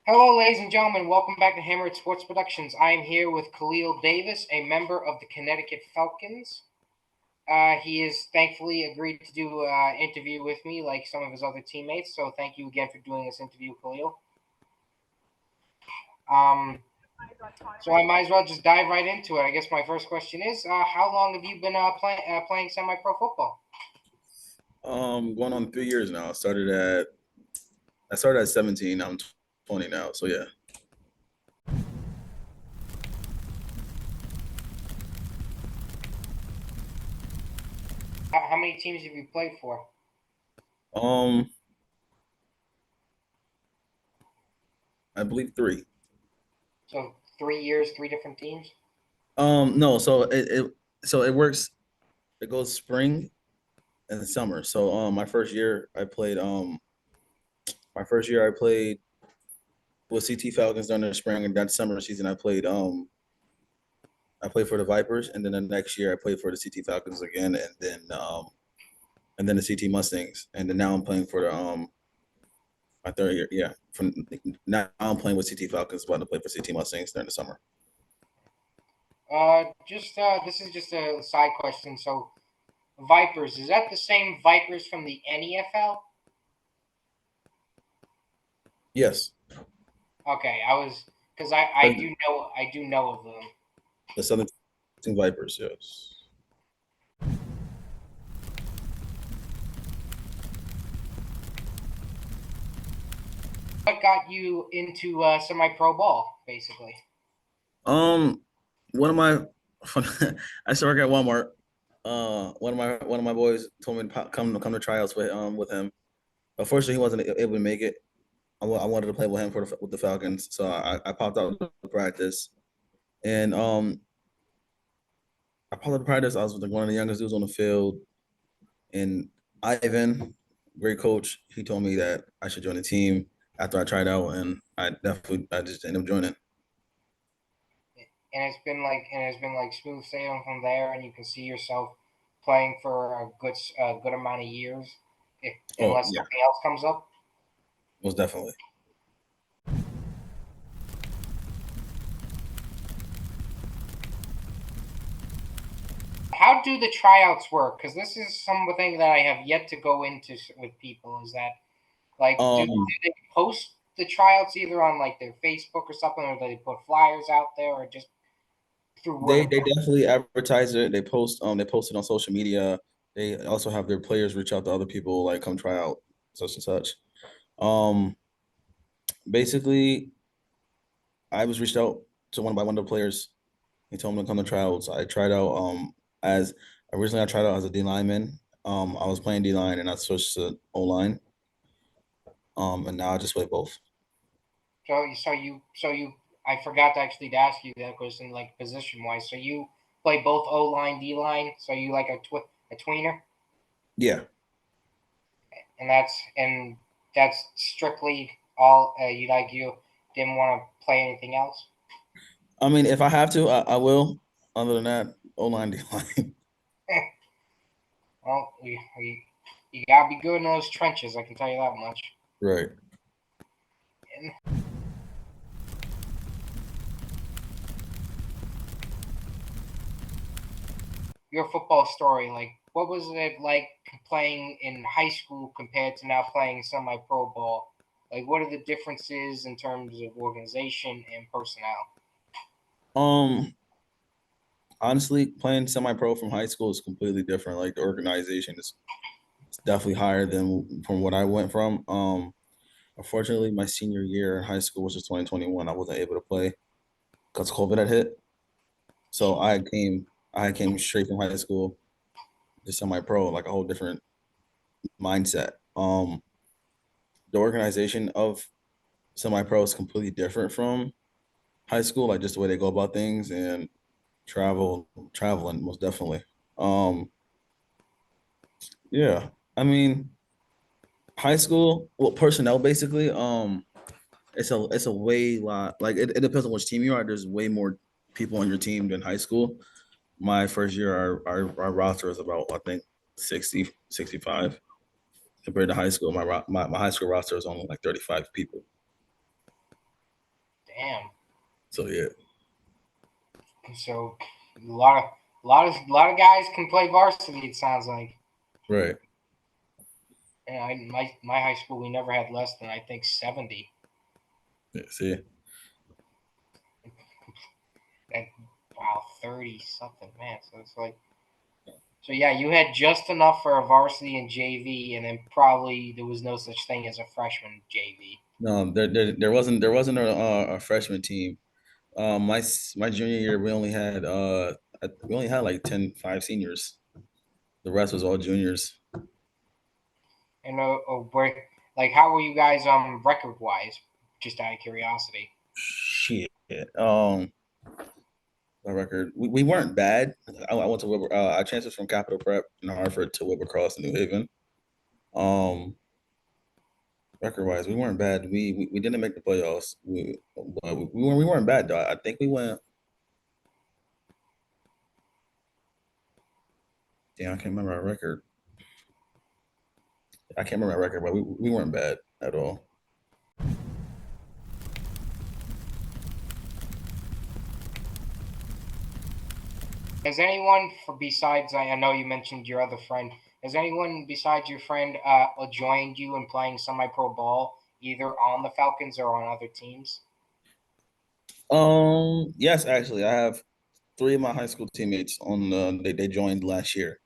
Hello, ladies and gentlemen. Welcome back to Hammered Sports Productions. I am here with Khalil Davis, a member of the Connecticut Falcons. He has thankfully agreed to do an interview with me, like some of his other teammates. So, thank you again for doing this interview, Khalil. Um, so, I might as well just dive right into it. I guess my first question is, how long have you been playing semi-pro football? Going on 3 years now. I started at 17. I'm 20 now. So yeah. How many teams have you played for? Um, I believe three. So, 3 years, three different teams. No. So it works. It goes spring and summer. So my first year I played with CT Falcons during the spring, and that summer season I played for the Vipers, and then the next year I played for the CT Falcons again, and then the CT Mustangs, and then now I'm playing for the my third year. Yeah, from now I'm playing with CT Falcons, about to play for CT Mustangs during the summer. This is just a side question. So, Vipers, is that the same Vipers from the NFL? Yes, Okay, I was because I the, do know of them. the Southern Vipers. Yes. What got you into semi-pro ball, basically? Um, one of my I used to work at Walmart. One of my boys told me to come to tryouts with him. Unfortunately, he wasn't able to make it. I wanted to play with him with the Falcons, so I popped out to practice, and I popped out to practice. I was with like one of the youngest dudes on the field, and Ivan, great coach. He told me that I should join the team after I tried out, and I just ended up joining. And it's been like smooth sailing from there, and you can see yourself playing for a good amount of years, if Oh unless yeah, something else comes up. most definitely. How do the tryouts work? Because this is something that I have yet to go into with people. Is that like do Um, they post the tryouts either on like their Facebook or something, or do they put flyers out there, or just through word they of they mouth? definitely advertise it. They post it on social media. They also have their players reach out to other people like come try out such and such. Um, Basically, I was reached out to one of the players. He told me to come to tryouts. I tried out as originally I tried out as a D lineman. I was playing D line and I switched to O line. And now I just play both. So you, I forgot to actually ask you that question, like position wise. So you play both O line, D line. So you like a tweener, Yeah. and that's strictly all you didn't want to play anything else. I mean, if I have to, I will. Other than that, O line, D line. Well, you gotta be good in those trenches. I can tell you that much. Right. And your football story, like what was it like playing in high school compared to now playing semi-pro ball? Like, what are the differences in terms of organization and personnel? Um, Honestly, playing semi-pro from high school is completely different. Like the organization is it's definitely higher than from what I went from. Unfortunately, my senior year in high school, which is 2021, I wasn't able to play because COVID had hit. So I came straight from high school to semi-pro, like a whole different mindset. The organization of semi-pro is completely different from high school, like just the way they go about things and traveling most definitely. Um, yeah, I mean, high school, well, personnel basically, it's a way lot like it depends on which team you are. There's way more people on your team than high school. My first year, our roster was about I think 60, 65 compared to high school. My high school roster was only like 35 people. Damn. So yeah. So a lot of guys can play varsity. It sounds like. Right. And my high school, we never had less than I think 70. Yeah, see. And wow, 30 something, man. So it's like, so yeah, you had just enough for a varsity and JV, and then probably there was no such thing as a freshman JV. No, there wasn't a freshman team. My junior year we only had like 5 seniors. The rest was all juniors. And where, like, how were you guys record wise? Just out of curiosity. Shit. My record. We weren't bad. I went to Wilbur. I transferred from Capital Prep in Hartford to Wilbur Cross in New Haven. Um, record wise, we weren't bad. We didn't make the playoffs. We weren't bad though. I think we went. Damn, I can't remember our record. I can't remember our record, but we weren't bad at all. Has anyone besides I know you mentioned your other friend? Has anyone besides your friend joined you in playing semi-pro ball, either on the Falcons or on other teams? Yes, actually, I have 3 of my high school teammates on. They joined last year.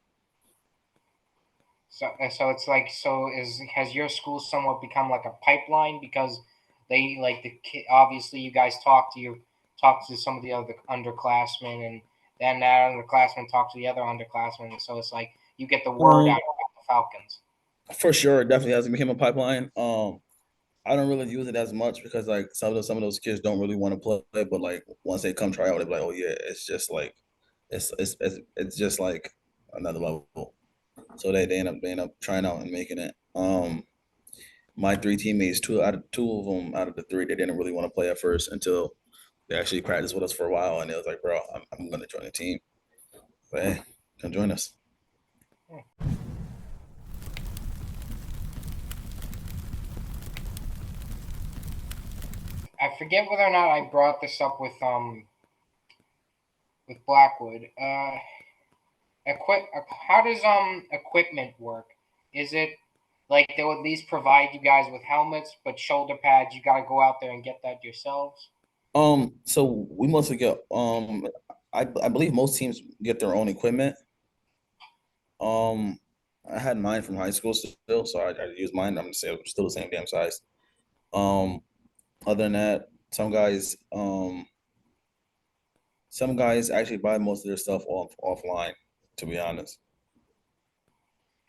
So it's like, so is has your school somewhat become like a pipeline because they like obviously you guys talk to some of the other underclassmen, and then that underclassmen talk to the other underclassmen, so it's like you get the word out Um, about the Falcons. for sure, it definitely has become a pipeline. I don't really use it as much because like some of those kids don't really want to play, but like once they come try out, they're like, oh yeah, it's just like it's just like another level. So they end up trying out and making it. My 3 teammates, two of them out of the 3, they didn't really want to play at first until they actually practiced with us for a while, and it was like, bro, I'm gonna join the team. But hey, come join us. I forget whether or not I brought this up with Blackwood. How does equipment work? Is it like they'll at least provide you guys with helmets, but shoulder pads you got to go out there and get that yourselves? So we mostly get I believe most teams get their own equipment. Um, I had mine from high school still, so I use mine. I'm still the same damn size. Um, other than that, some guys actually buy most of their stuff offline. To be honest,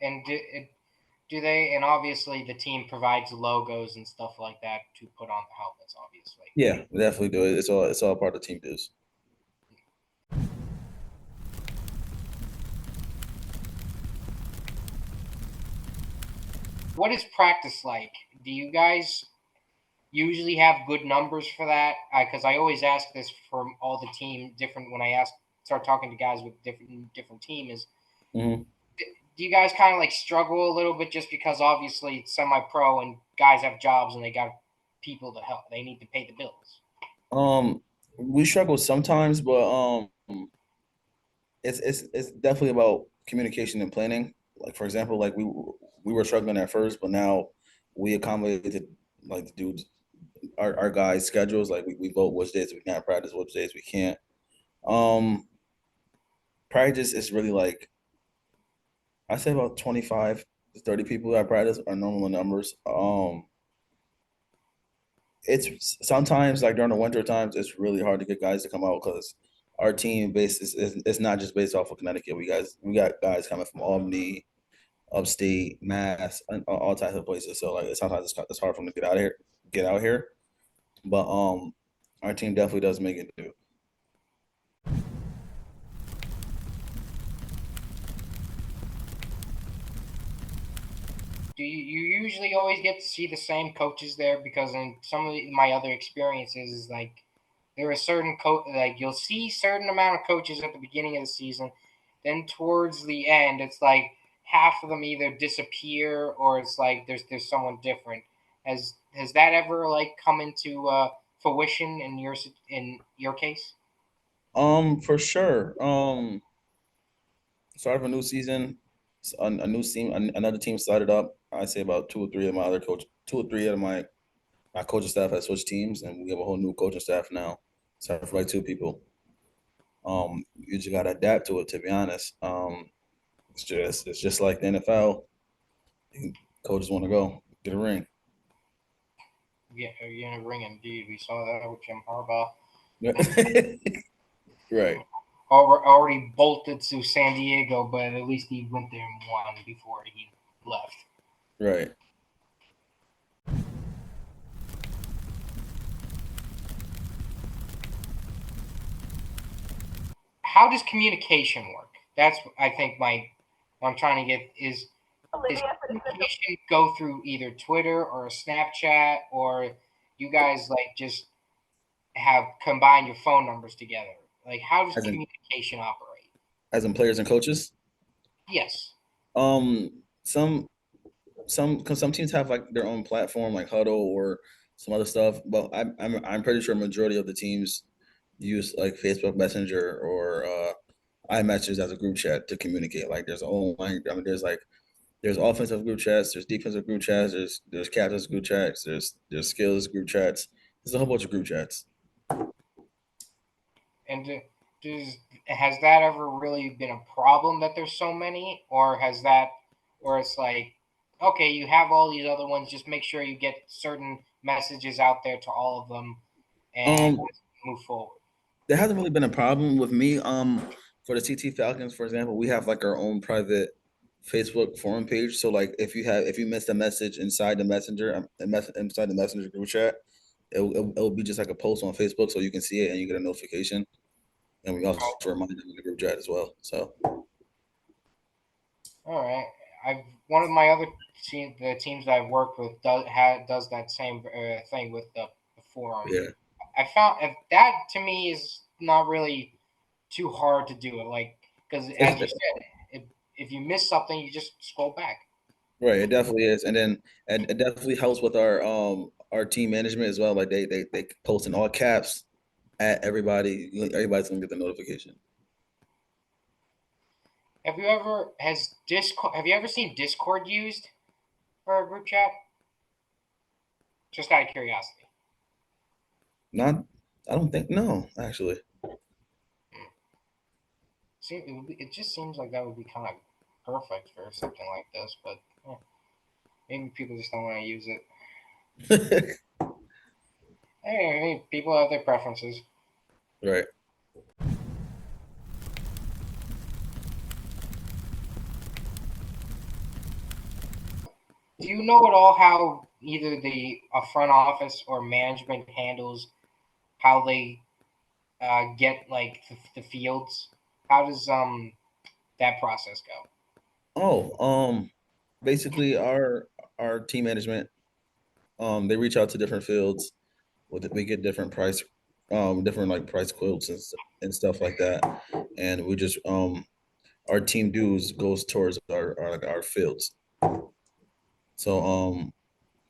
And do they? And obviously, the team provides logos and stuff like that to put on the helmets. Obviously, yeah, we definitely do it. It's all part of the team dues. what is practice like? Do you guys usually have good numbers for that? Because I always ask this from all the team different when I start talking to guys with different team is, Hmm. do you guys kind of like struggle a little bit just because obviously it's semi-pro and guys have jobs and they got people to help, they need to pay the bills? We struggle sometimes, but it's definitely about communication and planning. Like for example, like we were struggling at first, but now we accommodated like the dudes our guys' schedules. Like we vote which days we can practice, which days we can't. Um, Practice is really like I say about 25 to 30 people at practice are normal numbers. It's sometimes like during the winter times, it's really hard to get guys to come out because our team base is not just based off of Connecticut. We got guys coming from Albany, upstate, Mass, and all types of places. So like sometimes it's hard for them to get out here. But our team definitely does make it do. Do you usually always get to see the same coaches there? Because in some of my other experiences is like there are certain like you'll see certain amount of coaches at the beginning of the season, then towards the end it's like half of them either disappear or it's like there's someone different. Has that ever like come into fruition in your case? For sure. Start of a new season, a new team, another team started up. I say about two or three of my coaching staff has switched teams, and we have a whole new coaching staff now. Except for like two people. You just gotta adapt to it. To be honest, it's just like the NFL. Coaches want to go get a ring. Yeah, you're in a ring indeed. We saw that with Jim Harbaugh. Right. Already bolted to San Diego, but at least he went there and won before he left. Right. How does communication work? That's I think what I'm trying to get is communication go through either Twitter or Snapchat, or you guys like just have combined your phone numbers together? Like, how does As in communication operate? as in players and coaches. Yes. Um, some because some teams have like their own platform, like Huddle or some other stuff. But I'm pretty sure majority of the teams use like Facebook Messenger or iMessages as a group chat to communicate. Like there's a whole line. I mean, there's offensive group chats, there's defensive group chats, there's captains group chats, there's skills group chats. There's a whole bunch of group chats. And does has that ever really been a problem that there's so many, or has that, or it's like, okay, you have all these other ones, just make sure you get certain messages out there to all of them, and Um, move forward. there hasn't really been a problem with me. For the CT Falcons, for example, we have like our own private Facebook forum page. So like if you missed a message inside the messenger, inside the messenger group chat, it'll be just like a post on Facebook, so you can see it and you get a notification. And we also remind them in the group chat as well. So All right. I've one of my other the teams I've worked with does that same thing with the forum. yeah, I found that to me is not really too hard to do it. Like, because as you it's, said, if you miss something, you just scroll back. right. It definitely is, and then and it definitely helps with our team management as well. Like they post in all caps at everybody. Everybody's gonna get the notification. Have you ever seen Discord used for a group chat? Just out of curiosity. Not, I don't think no, actually. See, it just seems like that would be kind of perfect for something like this, but maybe people just don't want to use it. Hey, I mean, people have their preferences. Right. Do you know at all how either the front office or management handles how they get like the fields? How does that process go? Oh, basically our team management, they reach out to different fields we get different like price quotes and stuff like that. And we just our team dues goes towards our fields. So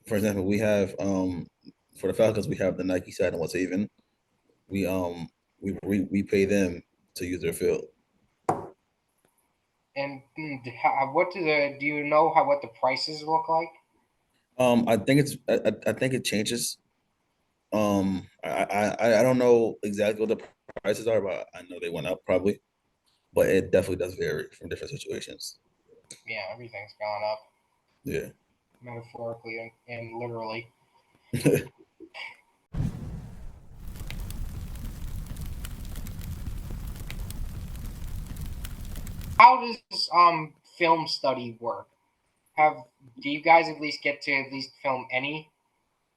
for example, we have for the Falcons we have the Nike side and what's even. We we pay them to use their field. And what do you know how what the prices look like? I think it changes. I don't know exactly what the prices are, but I know they went up probably. But it definitely does vary from different situations. Yeah, everything's gone up Yeah. metaphorically and literally. How does film study work? Have Do you guys at least get to at least film any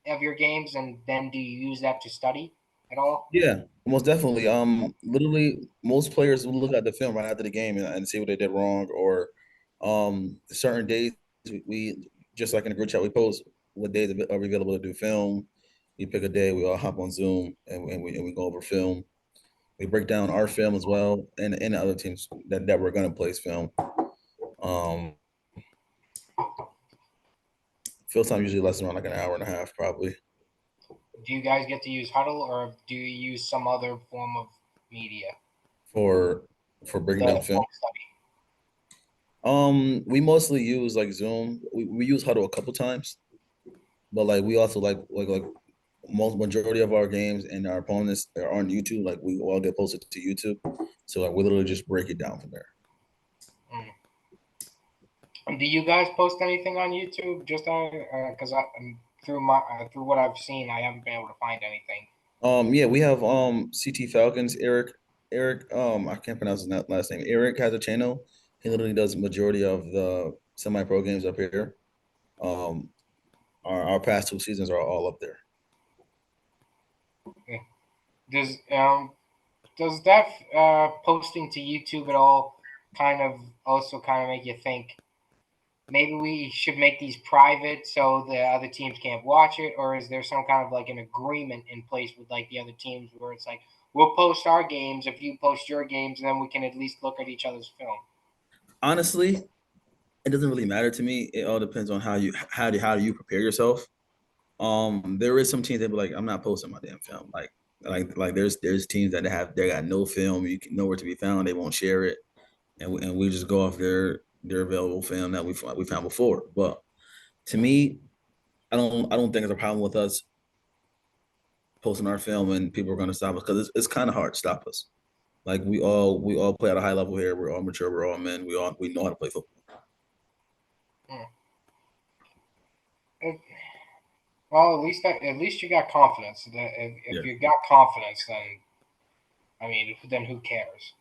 of your games, and then do you use that to study at all? Yeah, most definitely. Literally, most players will look at the film right after the game and see what they did wrong, or certain days we just like in the group chat we post what days are we available to do film. We pick a day, we all hop on Zoom and we go over film. We break down our film as well, and the other teams that we're gonna place film. Um, Field time usually lasts around like an hour and a half, probably. Do you guys get to use Huddle, or do you use some other form of media? for breaking The down film. film study. We mostly use like Zoom. We use Huddle a couple times, but like we also like most majority of our games and our opponents are on YouTube. Like we all get posted to YouTube, so like we literally just break it down from there. Do you guys post anything on YouTube? Just on because through my through what I've seen, I haven't been able to find anything. Yeah, we have CT Falcons. Eric I can't pronounce his last name. Eric has a channel. He literally does the majority of the semi-pro games up here. Um, our past 2 seasons are all up there. Does does that posting to YouTube at all kind of make you think maybe we should make these private so the other teams can't watch it, or is there some kind of like an agreement in place with like the other teams where it's like we'll post our games if you post your games, and then we can at least look at each other's film? Honestly, it doesn't really matter to me. It all depends on how do you prepare yourself. There is some teams that be like, I'm not posting my damn film. Like there's teams that they got no film, you can nowhere to be found. They won't share it, and we just go off their available film that we found before. But to me, I don't think it's a problem with us posting our film and people are going to stop us because it's kind of hard to stop us. Like we all play at a high level here. We're all mature. We're all men. We know how to play football. Hmm. It, well, at least you got confidence. That Yeah. if you got confidence, then I mean, then who cares?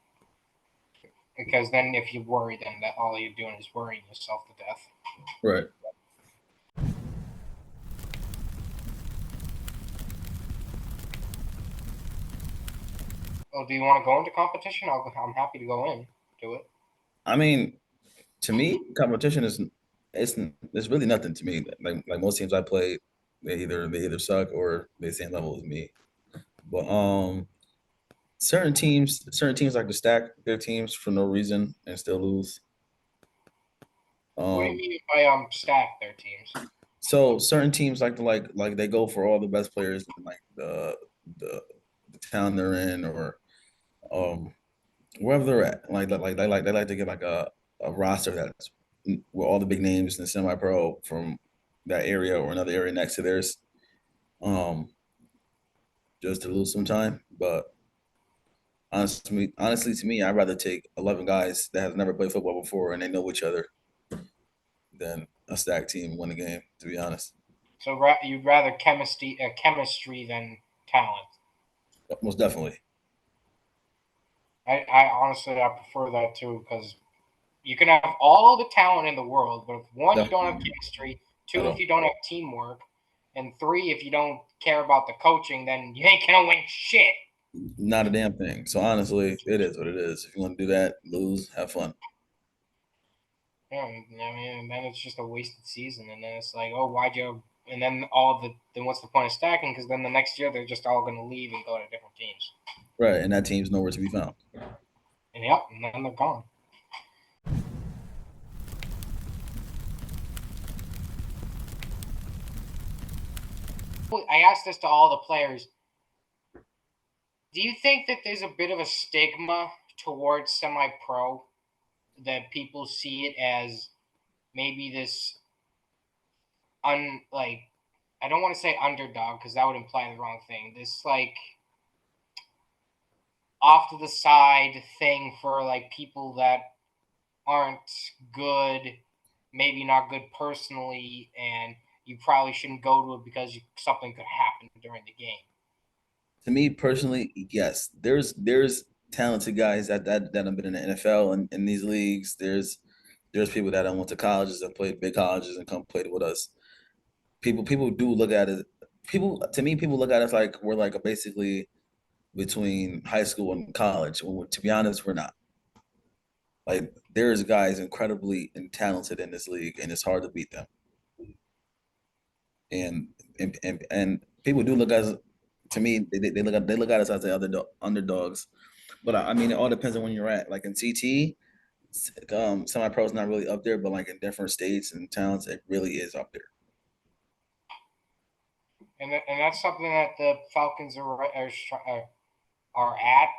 Because then if you worry, then that all you're doing is worrying yourself to death. Right. Well, do you want to go into competition? I'm happy to go in to it. I mean, to me, competition is it's really nothing to me. Like most teams I play, they either suck or they same level as me. But certain teams like to stack their teams for no reason and still lose. What do you Um, mean by stack their teams? so certain teams like they go for all the best players in like the the town they're in or um wherever they're at. Like they like to get like a roster that's with all the big names in the semi-pro from that area or another area next to theirs, um, just to lose some time. But honestly, to me, I'd rather take 11 guys that have never played football before and they know each other than a stacked team win a game. To be honest, So you'd rather chemistry than talent. most definitely, I honestly I prefer that too because you can have all the talent in the world, but if one you don't have definitely chemistry, at two if all. you don't have teamwork, and three if you don't care about the coaching, then you ain't gonna win shit. Not a damn thing. So honestly, it is what it is. If you want to do that, lose, have fun. Yeah, I mean, and then it's just a wasted season, and then it's like, oh, why'd you? And then all the then what's the point of stacking? Because then the next year they're just all gonna leave and go to different teams. Right, and that team's nowhere to be found. And yep, and then they're gone. I asked this to all the players. Do you think that there's a bit of a stigma towards semi-pro, that people see it as maybe this like I don't want to say underdog because that would imply the wrong thing. This like off to the side thing for like people that aren't good, maybe not good personally, and you probably shouldn't go to it because something could happen during the game. To me personally, yes, there's talented guys that have been in the NFL and in these leagues. There's people that went to colleges and played big colleges and come played with us. People do look at it. People look at us like we're like basically between high school and college. When, to be honest, we're not. Like there's guys incredibly and talented in this league, and it's hard to beat them. And people do look at us. To me, they look at us as the other underdogs. But I mean, it all depends on when you're at. Like in CT, semi-pro is not really up there, but like in different states and towns, it really is up there. and that's something that the Falcons are at,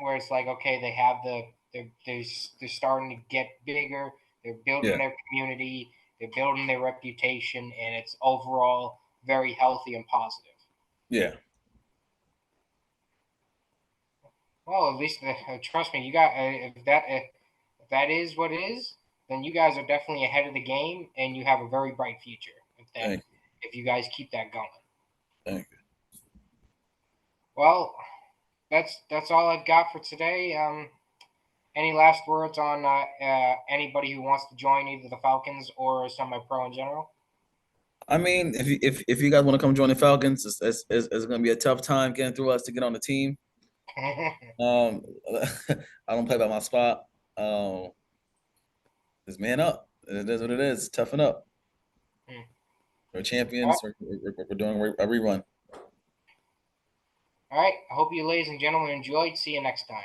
where it's like, okay, they have they're starting to get bigger. They're building Yeah, their community. They're building their reputation, and it's overall very healthy and positive. yeah. Well, at least trust me, you got if that is what it is, then you guys are definitely ahead of the game, and you have a very bright future Thank you, if you guys keep that going. thank you. Well, that's all I've got for today. Any last words on anybody who wants to join either the Falcons or semi-pro in general? I mean, if you guys want to come join the Falcons, it's going to be a tough time getting through us to get on the team. Um, I don't play by my spot. Um, just man up. It is what it is. Toughen up. We're All right. champions. We're doing a rerun. All right. I hope you ladies and gentlemen enjoyed. See you next time.